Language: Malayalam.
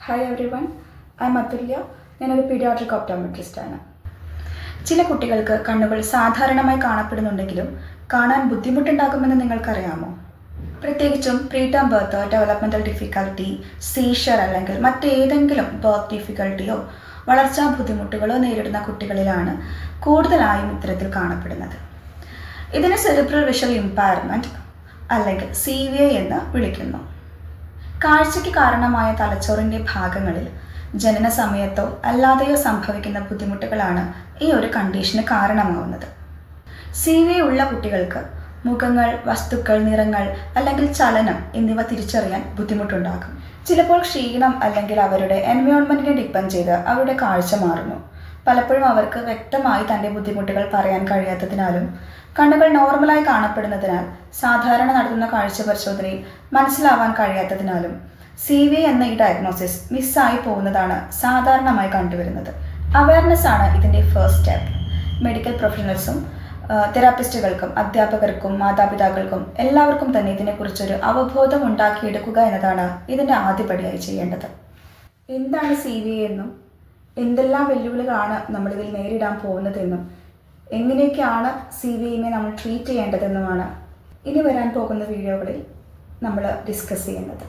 Hi everyone, I am Athulya. ഞാനൊരു പീഡിയാട്രിക് ഓപ്റ്റോമെട്രിസ്റ്റാണ്. ചില കുട്ടികൾക്ക് കണ്ണുകൾ സാധാരണമായി കാണപ്പെടുന്നുണ്ടെങ്കിലും കാണാൻ ബുദ്ധിമുട്ടുണ്ടാകുമെന്ന് നിങ്ങൾക്കറിയാമോ? പ്രത്യേകിച്ചും പ്രീടേം ബർത്ത്, ഡെവലപ്മെൻറ്റൽ ഡിഫിക്കൽട്ടി, സീഷർ അല്ലെങ്കിൽ മറ്റേതെങ്കിലും ബർത്ത് ഡിഫിക്കൽട്ടിയോ വളർച്ചാ ബുദ്ധിമുട്ടുകളോ നേരിടുന്ന കുട്ടികളിലാണ് കൂടുതലായും ഇത്തരത്തിൽ കാണപ്പെടുന്നത്. ഇതിനെ സെറിബ്രൽ വിഷ്വൽ ഇമ്പയർമെൻറ്റ് അല്ലെങ്കിൽ CVI എന്ന് വിളിക്കുന്നു. കാഴ്ചയ്ക്ക് കാരണമായ തലച്ചോറിൻ്റെ ഭാഗങ്ങളിൽ ജനന സമയത്തോ അല്ലാതെയോ സംഭവിക്കുന്ന ബുദ്ധിമുട്ടുകളാണ് ഈ ഒരു കണ്ടീഷന് കാരണമാവുന്നത്. CVI ഉള്ള കുട്ടികൾക്ക് മുഖങ്ങൾ, വസ്തുക്കൾ, നിറങ്ങൾ അല്ലെങ്കിൽ ചലനം എന്നിവ തിരിച്ചറിയാൻ ബുദ്ധിമുട്ടുണ്ടാകും. ചിലപ്പോൾ ക്ഷീണം അല്ലെങ്കിൽ അവരുടെ എൻവയോൺമെൻറ്റിനെ ഡിപ്പെൻഡ് ചെയ്ത് അവരുടെ കാഴ്ച മാറുന്നു. പലപ്പോഴും അവർക്ക് വ്യക്തമായി തൻ്റെ ബുദ്ധിമുട്ടുകൾ പറയാൻ കഴിയാത്തതിനാലും കണ്ണുകൾ നോർമലായി കാണപ്പെടുന്നതിനാൽ സാധാരണ നടത്തുന്ന കാഴ്ച പരിശോധനയിൽ മനസ്സിലാവാൻ കഴിയാത്തതിനാലും CVI എന്ന ഈ ഡയഗ്നോസിസ് മിസ്സായി പോകുന്നതാണ് സാധാരണമായി കണ്ടുവരുന്നത്. അവയർനെസ് ആണ് ഇതിൻ്റെ ഫസ്റ്റ് സ്റ്റെപ്പ്. മെഡിക്കൽ പ്രൊഫഷണൽസും തെറാപ്പിസ്റ്റുകൾക്കും അധ്യാപകർക്കും മാതാപിതാക്കൾക്കും എല്ലാവർക്കും തന്നെ ഇതിനെക്കുറിച്ചൊരു അവബോധം ഉണ്ടാക്കിയെടുക്കുക എന്നതാണ് ഇതിൻ്റെ ആദ്യപടിയായി ചെയ്യേണ്ടത്. എന്താണ് CVI എന്നും എന്തെല്ലാം വെല്ലുവിളികളാണ് നമ്മളിതിൽ നേരിടാൻ പോകുന്നതെന്നും എങ്ങനെയൊക്കെയാണ് CVIനെ നമ്മൾ ട്രീറ്റ് ചെയ്യേണ്ടതെന്നുമാണ് ഇനി വരാൻ പോകുന്ന വീഡിയോകളിൽ നമ്മൾ ഡിസ്കസ് ചെയ്യുന്നത്.